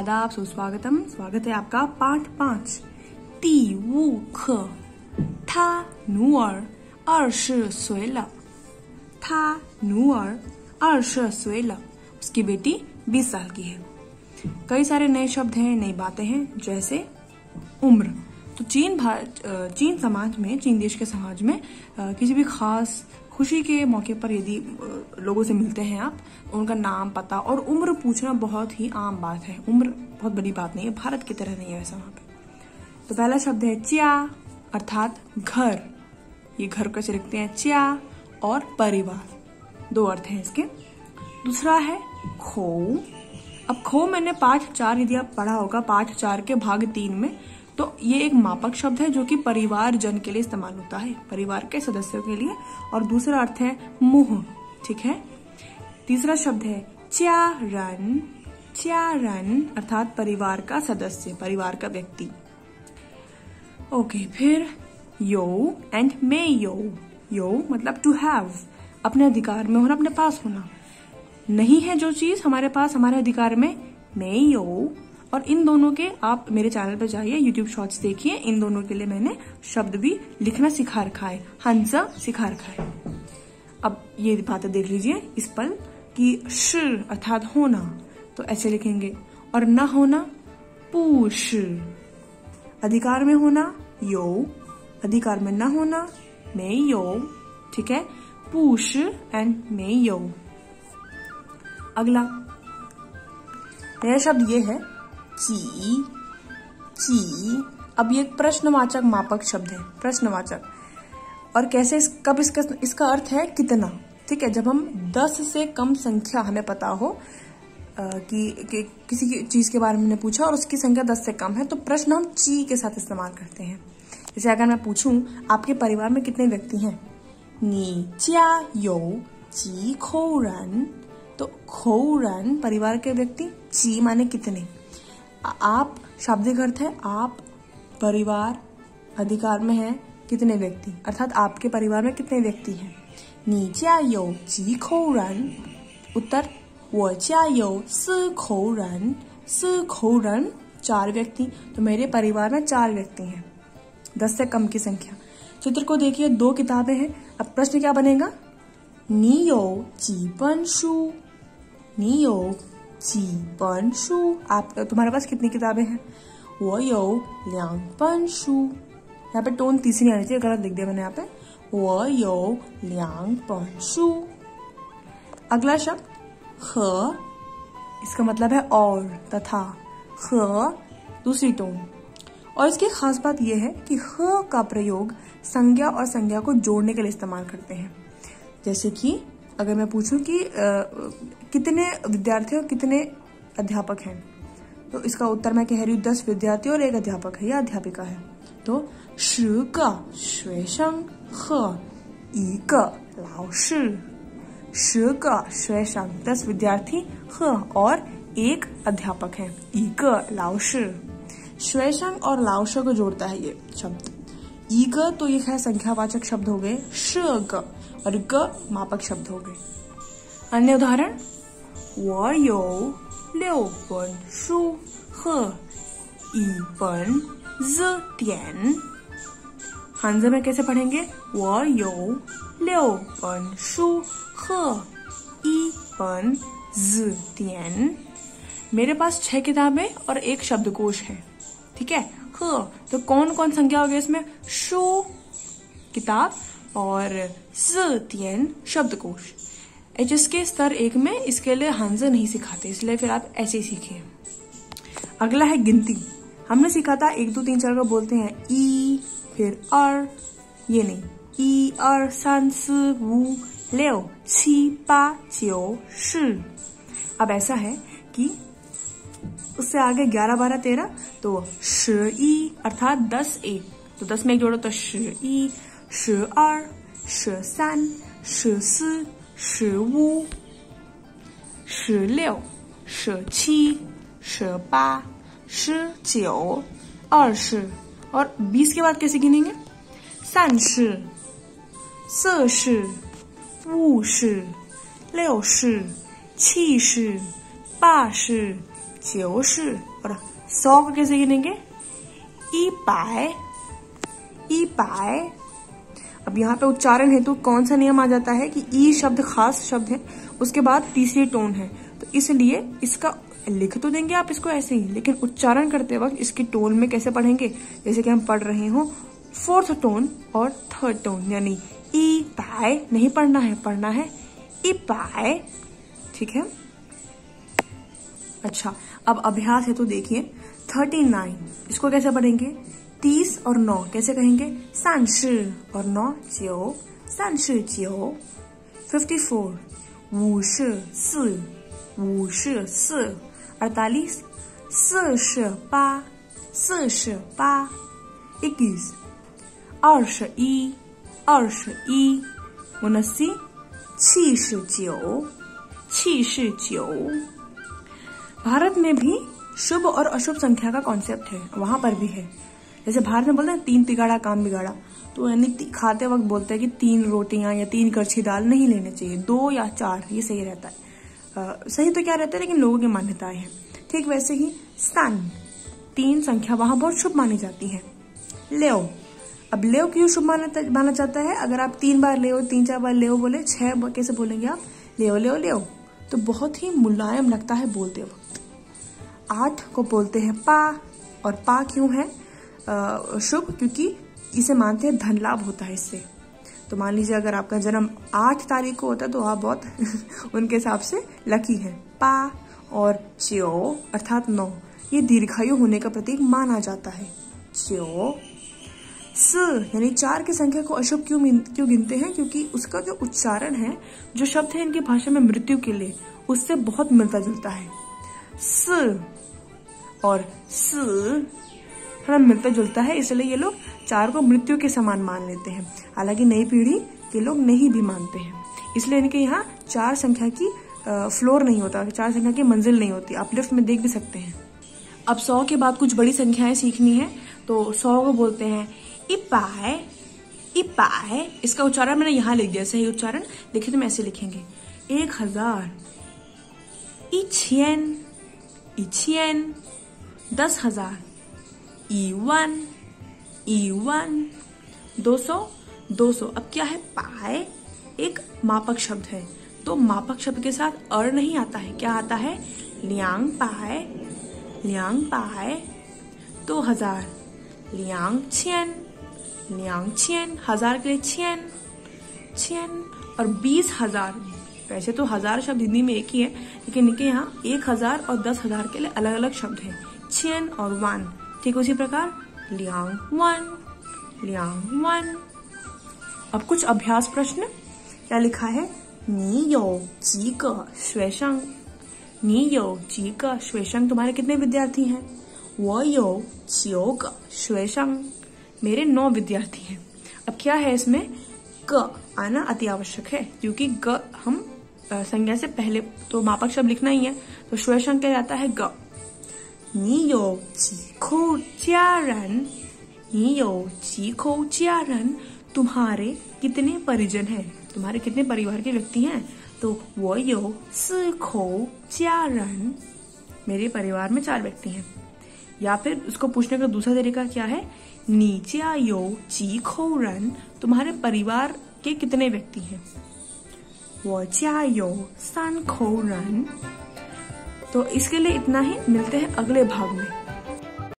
आदाब, सुस्वागतम। स्वागत है आपका पाठ 5 第5课他努尔20岁了他努尔20岁了 उसकी बेटी 20 साल की है। कई सारे नए शब्द हैं, नई बातें हैं, जैसे उम्र। तो चीन समाज में, चीन देश के समाज में किसी भी खास खुशी के मौके पर यदि लोगों से मिलते हैं आप, उनका नाम, पता और उम्र पूछना बहुत ही आम बात है। उम्र बहुत बड़ी बात नहीं है, भारत की तरह नहीं है वैसा वहां पे। तो पहला शब्द है च्या अर्थात घर। ये घर कैसे लिखते हैं? च्या और परिवार, दो अर्थ हैं इसके। दूसरा है खो। अब खो मैंने पाठ 4 यदि आप पढ़ा होगा, पाठ 4 के भाग 3 में, तो ये एक मापक शब्द है जो कि परिवार जन के लिए इस्तेमाल होता है, परिवार के सदस्यों के लिए। और दूसरा अर्थ है मुंह, ठीक है। तीसरा शब्द है च्यारन। च्यारन अर्थात परिवार का सदस्य, परिवार का व्यक्ति। ओके, फिर यो एंड मे यो। यो मतलब टू हैव, अपने अधिकार में होना, अपने पास होना। नहीं है जो चीज हमारे पास, हमारे अधिकार में, मे यो। और इन दोनों के आप मेरे चैनल पर जाइए, YouTube शॉर्ट्स देखिए, इन दोनों के लिए मैंने शब्द भी लिखना सिखा रखा है, हंसा सिखा रखा है। अब ये बातें देख लीजिए इस पल कि श अर्थात होना, तो ऐसे लिखेंगे। और न होना पूश। अधिकार में होना यो, अधिकार में न होना मे यो, ठीक है। पूश एंड मे यो। अगला नया शब्द ये है ची। ची अब ये एक प्रश्नवाचक मापक शब्द है, प्रश्नवाचक। और कैसे, कब इसका अर्थ है कितना, ठीक है। जब हम 10 से कम संख्या हमें पता हो कि किसी की चीज के बारे में हमने पूछा और उसकी संख्या 10 से कम है, तो प्रश्न हम ची के साथ इस्तेमाल करते हैं। जैसे अगर मैं पूछूं आपके परिवार में कितने व्यक्ति हैं, नी च्या यो जी खोरन, तो खोरन परिवार के व्यक्ति, ची माने कितने। आप शाब्दिक अर्थ है आप, परिवार, अधिकार में है कितने व्यक्ति, अर्थात आपके परिवार में कितने व्यक्ति हैं। नी च्या यो जी खोरन। उत्तर वो च्या यो सी खोरन। सी खोरन 4 व्यक्ति, तो मेरे परिवार में 4 व्यक्ति हैं, 10 से कम की संख्या। चित्र को देखिए, 2 किताबें हैं। अब प्रश्न क्या बनेगा? नी यो जी पन शू। नी यो जी पन शू, आप तुम्हारे पास कितनी किताबें हैं? वो यो ल्यां पन शू। यहाँ पे टोन तीसरी आनी चाहिए, गलत लिख दिया मैंने यहाँ पे। वो यो ल्यां पन शू। अगला शब्द ख, इसका मतलब है और, तथा। ख दूसरी टोन। और इसकी खास बात यह है कि ख का प्रयोग संज्ञा और संज्ञा को जोड़ने के लिए इस्तेमाल करते हैं। जैसे कि अगर मैं पूछूं कि कितने विद्यार्थी और कितने अध्यापक हैं, तो इसका उत्तर मैं कह रही हूँ 10 विद्यार्थी और 1 अध्यापक है या अध्यापिका है। तो 10个学生和1个老师。10个学生 10 विद्यार्थी, ह और 1 अध्यापक है, 1个老师। 学生और 老师को जोड़ता है ये शब्द। 1个तो ये है संख्यावाचक शब्द हो गए, 10个और ग मापक शब्द हो गए। अन्य उदाहरण, 我有6本书和1本字典। हंज़ में कैसे पढ़ेंगे? 我有6本书和1本字典। मेरे पास 6 किताबें और 1 शब्दकोश है, ठीक है। ह तो कौन कौन संख्या हो गई इसमें? शू किताब और ज़ शब्दकोश। एचएस के स्तर 1 में इसके लिए हंज़ नहीं सिखाते, इसलिए फिर आप ऐसे ही सीखिए। अगला है गिनती। हमने सीखा था 1 2 3 4 को बोलते हैं ई, फिर और, ये नहीं, ई और 3 4 5 6 7 8 9 10। अब ऐसा है कि उससे आगे 11 12 13, तो 11 अर्थात 10 1, तो 10 में 1 जोड़ो तो 11 12 13 14 15 16 17 18 19 20। और 20 के बाद कैसे गिनेंगे? 30 40 50 60 70 80 90 और 100 को कैसे गिनेंगे 100 100। अब यहाँ पे उच्चारण हेतु कौन सा नियम आ जाता है कि ई शब्द खास शब्द है, उसके बाद तीसरी टोन है, तो इसलिए इसका लिख तो देंगे आप इसको ऐसे ही, लेकिन उच्चारण करते वक्त इसकी टोन में कैसे पढ़ेंगे, जैसे कि हम पढ़ रहे हो 4th टोन और 3rd टोन, यानी ई पाए नहीं पढ़ना है, पढ़ना है ई पाए। ठीक है। अच्छा, अब अभ्यास है तो देखिए 39, इसको कैसे पढ़ेंगे 30 और 9 कैसे कहेंगे 30और 9 9 39 54 54 54 48 48 48 21 21 21 79 79 79। भारत में भी शुभ और अशुभ संख्या का कॉन्सेप्ट है, वहां पर भी है। जैसे भारत में बोलते हैं 3 तिगाड़ा काम बिगाड़ा, तो यानी खाते वक्त बोलते हैं कि 3 रोटियां या 3 करछी दाल नहीं लेने चाहिए, 2 या 4 ये सही रहता है। सही तो क्या रहता है, लेकिन लोगों की मान्यताएं हैं। ठीक वैसे ही स्थान 3 संख्या वहां बहुत शुभ मानी जाती है। लेओ, अब लेओ क्यों शुभ माना जाता है, अगर आप 3 बार लेओ 3-4 बार लेओ बोले, 6 कैसे बोलेंगे आप लेओ लेओ लेओ, तो बहुत ही मुलायम लगता है बोलते वक्त। 8 को बोलते हैं पा, और पा क्यों है शुभ, क्योंकि इसे मानते हैं धन लाभ होता है इससे। तो मान लीजिए अगर आपका जन्म 8 तारीख को होता है तो आप बहुत उनके हिसाब से लकी है। पा और च्यो अर्थात 9, ये दीर्घायु होने का प्रतीक माना जाता है। च्यो स यानी 4 की संख्या को अशुभ क्यों गिनते हैं, क्योंकि उसका जो उच्चारण है, जो शब्द है इनकी भाषा में मृत्यु के लिए, उससे बहुत मिलता जुलता है। स और स थोड़ा मिलता जुलता है, इसलिए ये लोग 4 को मृत्यु के समान मान लेते हैं। हालांकि नई पीढ़ी ये लोग नहीं भी मानते हैं, इसलिए इनके यहाँ 4 संख्या की फ्लोर नहीं होता, 4 संख्या की मंजिल नहीं होती। आप लिफ्ट में देख भी सकते हैं। अब 100 के बाद कुछ बड़ी संख्याएं सीखनी है, तो 100 को बोलते हैं इपाए इपाए। इसका उच्चारण मैंने यहाँ लिख दिया, सही उच्चारण देखिए तो मैं ऐसे लिखेंगे 1000 1000 1000 10,000 E1 200 200। अब क्या है, पाए एक मापक शब्द है, तो मापक शब्द के साथ अर नहीं आता है, क्या आता है लियांग पाए 2000 लियांग छियन 1000 के लिए छियन और 20,000। वैसे तो 1000 शब्द हिंदी में एक ही है, लेकिन इनके यहाँ 1000 और 10,000 के लिए अलग अलग शब्द है, छियन और 1। ठीक उसी प्रकार लियांग वन। अब कुछ अभ्यास प्रश्न, क्या लिखा है, नी यो जी का श्वेशंग तुम्हारे कितने विद्यार्थी हैं, वो यो चियो का श्वेशंग मेरे 9 विद्यार्थी हैं। अब क्या है इसमें, क आना अति आवश्यक है, क्योंकि ग हम संज्ञा से पहले तो मापक शब्द लिखना ही है, तो श्वेशंग क्या जाता है ग। नी यो जी खो च्यारन तुम्हारे कितने परिजन हैं, तुम्हारे कितने परिवार के व्यक्ति हैं, तो वो यो खो च्यारन मेरे परिवार में 4 व्यक्ति हैं। या फिर उसको पूछने का दूसरा तरीका क्या है, नीचा यो जी खो रन तुम्हारे परिवार के कितने व्यक्ति हैं, वो च्या यो सान खो रन। तो इसके लिए इतना ही, मिलते हैं अगले भाग में।